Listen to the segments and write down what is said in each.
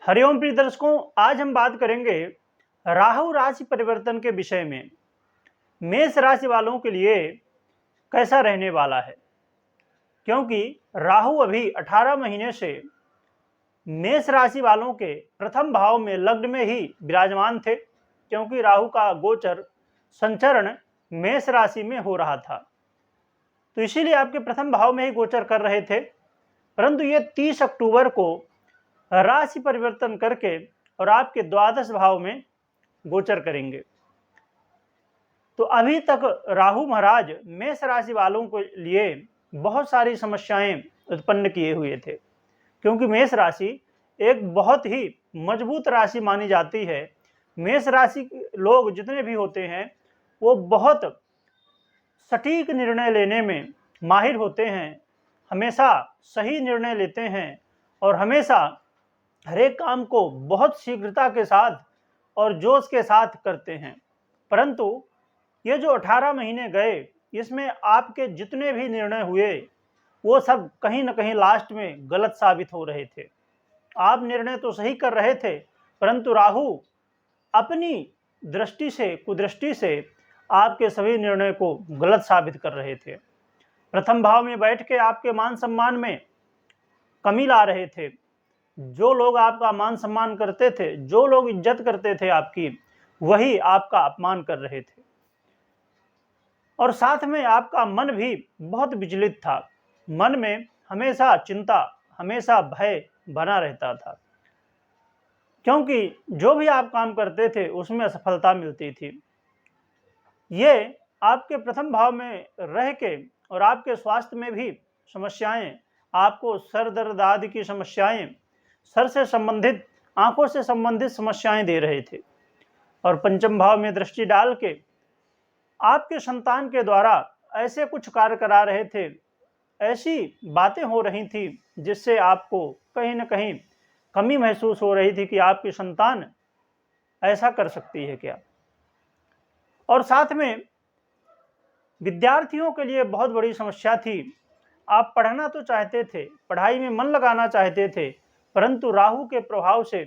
हरिओम प्रिय दर्शकों, आज हम बात करेंगे राहु राशि परिवर्तन के विषय में। मेष राशि वालों के लिए कैसा रहने वाला है, क्योंकि राहु अभी 18 महीने से मेष राशि वालों के प्रथम भाव में लग्न में ही विराजमान थे, क्योंकि राहु का गोचर संचरण मेष राशि में हो रहा था, तो इसीलिए आपके प्रथम भाव में ही गोचर कर रहे थे। परंतु ये 30 अक्टूबर को राशि परिवर्तन करके और आपके द्वादश भाव में गोचर करेंगे। तो अभी तक राहु महाराज मेष राशि वालों के लिए बहुत सारी समस्याएं उत्पन्न किए हुए थे, क्योंकि मेष राशि एक बहुत ही मजबूत राशि मानी जाती है। मेष राशि के लोग जितने भी होते हैं वो बहुत सटीक निर्णय लेने में माहिर होते हैं, हमेशा सही निर्णय लेते हैं और हमेशा हर एक काम को बहुत शीघ्रता के साथ और जोश के साथ करते हैं। परंतु ये जो 18 महीने गए, इसमें आपके जितने भी निर्णय हुए वो सब कहीं ना कहीं लास्ट में गलत साबित हो रहे थे। आप निर्णय तो सही कर रहे थे, परंतु राहु अपनी दृष्टि से, कुदृष्टि से आपके सभी निर्णय को गलत साबित कर रहे थे। प्रथम भाव में बैठ के आपके मान सम्मान में कमी ला रहे थे। जो लोग आपका मान सम्मान करते थे, जो लोग इज्जत करते थे आपकी, वही आपका अपमान कर रहे थे। और साथ में आपका मन भी बहुत विचलित था। मन में हमेशा चिंता, हमेशा भय बना रहता था, क्योंकि जो भी आप काम करते थे उसमें असफलता मिलती थी। ये आपके प्रथम भाव में रह के और आपके स्वास्थ्य में भी समस्याएं, आपको सर दर्द आदि की समस्याएं, सर से संबंधित, आंखों से संबंधित समस्याएं दे रहे थे। और पंचम भाव में दृष्टि डाल के आपके संतान के द्वारा ऐसे कुछ कार्य करा रहे थे, ऐसी बातें हो रही थी जिससे आपको कहीं ना कहीं कमी महसूस हो रही थी कि आपकी संतान ऐसा कर सकती है क्या। और साथ में विद्यार्थियों के लिए बहुत बड़ी समस्या थी। आप पढ़ना तो चाहते थे, पढ़ाई में मन लगाना चाहते थे, परंतु राहु के प्रभाव से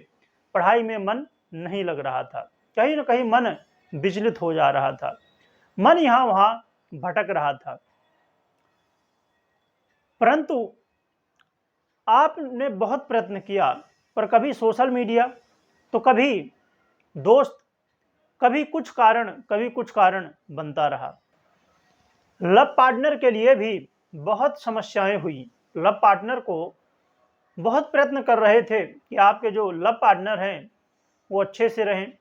पढ़ाई में मन नहीं लग रहा था। कहीं ना कहीं मन विचलित हो जा रहा था, मन यहाँ वहाँ भटक रहा था। परंतु आपने बहुत प्रयत्न किया, पर कभी सोशल मीडिया तो कभी दोस्त, कभी कुछ कारण बनता रहा। लव पार्टनर के लिए भी बहुत समस्याएं हुई। लव पार्टनर को बहुत प्रयत्न कर रहे थे कि आपके जो लव पार्टनर हैं वो अच्छे से रहें,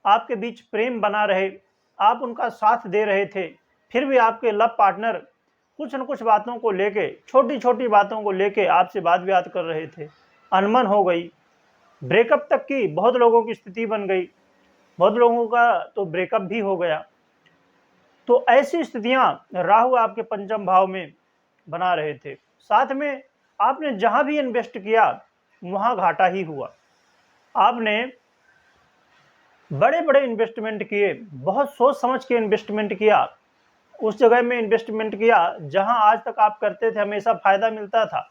आपके बीच प्रेम बना रहे, आप उनका साथ दे रहे थे, फिर भी आपके लव पार्टनर कुछ न कुछ बातों को लेके, छोटी छोटी बातों को लेके आपसे बात विवाद कर रहे थे। अनबन हो गई, ब्रेकअप तक की बहुत लोगों की स्थिति बन गई, बहुत लोगों का तो ब्रेकअप भी हो गया। तो ऐसी स्थितियां राहु आपके पंचम भाव में बना रहे थे। साथ में आपने जहां भी इन्वेस्ट किया वहां घाटा ही हुआ। आपने बड़े बड़े इन्वेस्टमेंट किए, बहुत सोच समझ के इन्वेस्टमेंट किया, उस जगह में इन्वेस्टमेंट किया जहां आज तक आप करते थे हमेशा फायदा मिलता था,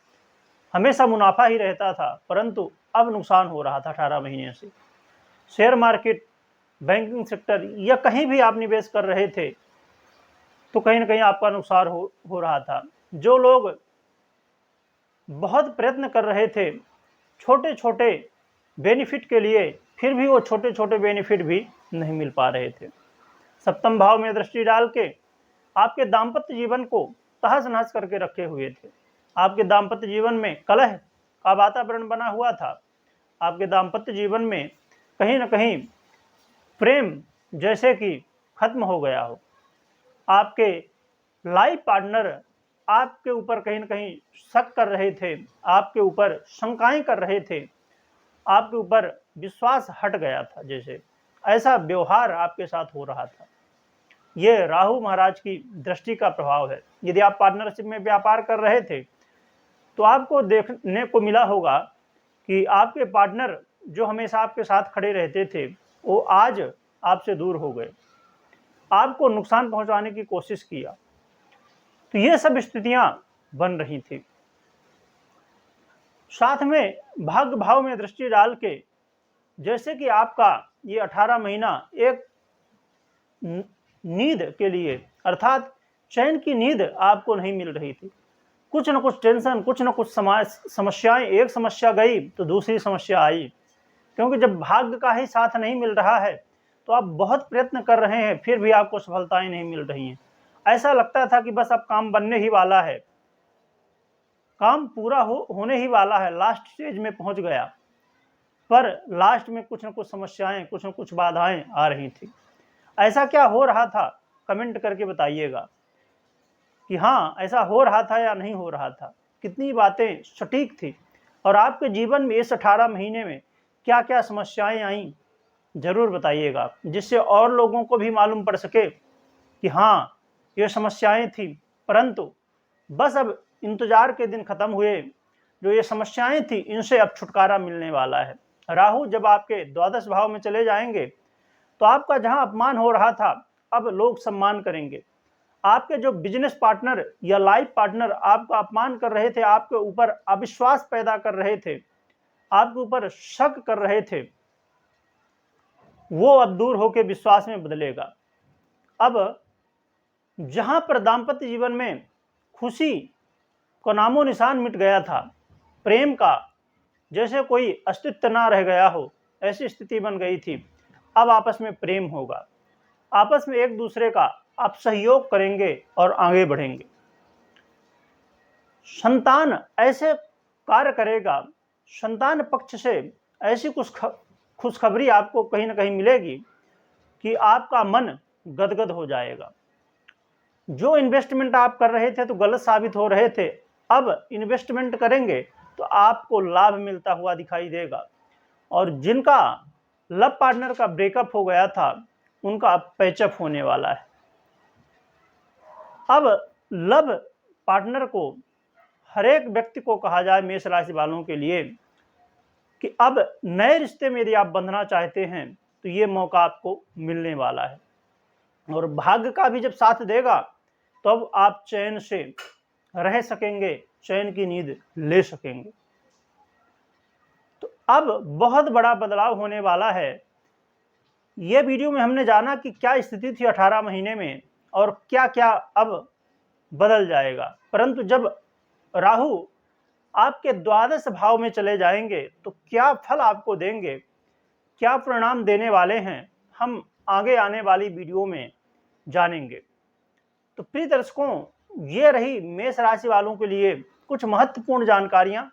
हमेशा मुनाफा ही रहता था, परंतु अब नुकसान हो रहा था 18 महीने से। शेयर मार्केट, बैंकिंग सेक्टर या कहीं भी आप निवेश कर रहे थे तो कहीं ना कहीं आपका नुकसान हो रहा था। जो लोग बहुत प्रयत्न कर रहे थे छोटे छोटे बेनिफिट के लिए, फिर भी वो छोटे छोटे बेनिफिट भी नहीं मिल पा रहे थे। सप्तम भाव में दृष्टि डाल के आपके दाम्पत्य जीवन को तहस नहस करके रखे हुए थे। आपके दाम्पत्य जीवन में कलह का वातावरण बना हुआ था। आपके दाम्पत्य जीवन में कहीं ना कहीं प्रेम जैसे कि खत्म हो गया हो। आपके लाइफ पार्टनर आपके ऊपर कहीं ना कहीं शक कर रहे थे, आपके ऊपर शंकाएं कर रहे थे, आपके ऊपर विश्वास हट गया था, जैसे ऐसा व्यवहार आपके साथ हो रहा था। ये राहु महाराज की दृष्टि का प्रभाव है। यदि आप पार्टनरशिप में व्यापार कर रहे थे तो आपको देखने को मिला होगा कि आपके पार्टनर जो हमेशा आपके साथ खड़े रहते थे वो आज आपसे दूर हो गए, आपको नुकसान पहुंचाने की कोशिश किया। तो ये सब स्थितियां बन रही थी। साथ में भाग्य भाव में दृष्टि डाल के, जैसे कि आपका ये 18 महीना एक नींद के लिए अर्थात चैन की नींद आपको नहीं मिल रही थी। कुछ न कुछ टेंशन, कुछ न कुछ समस्याएं, एक समस्या गई तो दूसरी समस्या आई, क्योंकि जब भाग्य का ही साथ नहीं मिल रहा है तो आप बहुत प्रयत्न कर रहे हैं फिर भी आपको सफलताएं नहीं मिल रही हैं। ऐसा लगता था कि बस अब काम बनने ही वाला है, काम पूरा होने ही वाला है, लास्ट स्टेज में पहुंच गया, पर लास्ट में कुछ न कुछ समस्याएं, कुछ न कुछ बाधाएं आ रही थी। ऐसा क्या हो रहा था, कमेंट करके बताइएगा कि हाँ ऐसा हो रहा था या नहीं हो रहा था, कितनी बातें सटीक थी और आपके जीवन में इस 18 महीने में क्या क्या समस्याएं आई, जरूर बताइएगा, जिससे और लोगों को भी मालूम पड़ सके कि हाँ ये समस्याएं थी, परंतु बस अब इंतजार के दिन खत्म हुए। जो ये समस्याएं थी इनसे अब छुटकारा मिलने वाला है। राहु जब आपके द्वादश भाव में चले जाएंगे तो आपका जहां अपमान हो रहा था अब लोग सम्मान करेंगे। आपके जो बिजनेस पार्टनर या लाइफ पार्टनर आपका अपमान कर रहे थे, आपके ऊपर अविश्वास पैदा कर रहे थे, आपके ऊपर शक कर रहे थे, वो अब दूर होकर विश्वास में बदलेगा। अब जहां पर दाम्पत्य जीवन में खुशी का नामो निशान मिट गया था, प्रेम का जैसे कोई अस्तित्व ना रह गया हो, ऐसी स्थिति बन गई थी, अब आपस में प्रेम होगा, आपस में एक दूसरे का आप सहयोग करेंगे और आगे बढ़ेंगे। संतान ऐसे कार्य करेगा, संतान पक्ष से ऐसी कुछ खुशखबरी आपको कहीं ना कहीं मिलेगी कि आपका मन गदगद हो जाएगा। जो इन्वेस्टमेंट आप कर रहे थे तो गलत साबित हो रहे थे, अब इन्वेस्टमेंट करेंगे तो आपको लाभ मिलता हुआ दिखाई देगा। और जिनका लव पार्टनर का ब्रेकअप हो गया था उनका पैचअप होने वाला है। अब लव पार्टनर को हर एक व्यक्ति को कहा जाए मेष राशि वालों के लिए कि अब नए रिश्ते में यदि आप बंधना चाहते हैं तो ये मौका आपको मिलने वाला है, और भाग्य का भी जब साथ देगा तो अब आप चैन से रह सकेंगे, चैन की नींद ले सकेंगे। तो अब बहुत बड़ा बदलाव होने वाला है। ये वीडियो में हमने जाना कि क्या स्थिति थी 18 महीने में और क्या क्या अब बदल जाएगा, परंतु जब राहु आपके द्वादश भाव में चले जाएंगे तो क्या फल आपको देंगे, क्या परिणाम देने वाले हैं, हम आगे आने वाली वीडियो में जानेंगे। तो प्रिय दर्शकों, ये रही मेष राशि वालों के लिए कुछ महत्वपूर्ण जानकारियां।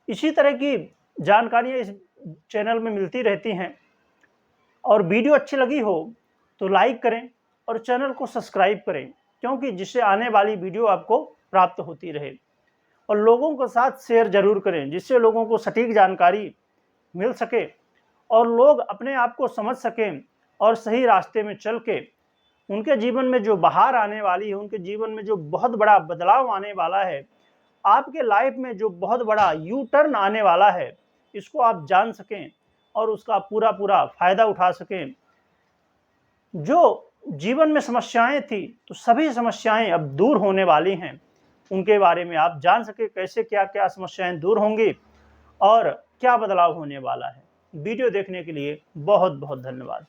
इसी तरह की जानकारियां इस चैनल में मिलती रहती हैं, और वीडियो अच्छी लगी हो तो लाइक करें और चैनल को सब्सक्राइब करें, क्योंकि जिससे आने वाली वीडियो आपको प्राप्त होती रहे। और लोगों के साथ शेयर जरूर करें, जिससे लोगों को सटीक जानकारी मिल सके और लोग अपने आप को समझ सकें और सही रास्ते में चल के उनके जीवन में जो बहार आने वाली है, उनके जीवन में जो बहुत बड़ा बदलाव आने वाला है, आपके लाइफ में जो बहुत बड़ा यू टर्न आने वाला है, इसको आप जान सकें और उसका पूरा पूरा फायदा उठा सकें। जो जीवन में समस्याएं थी तो सभी समस्याएं अब दूर होने वाली हैं, उनके बारे में आप जान सके कैसे क्या क्या समस्याएं दूर होंगी और क्या बदलाव होने वाला है। वीडियो देखने के लिए बहुत बहुत धन्यवाद।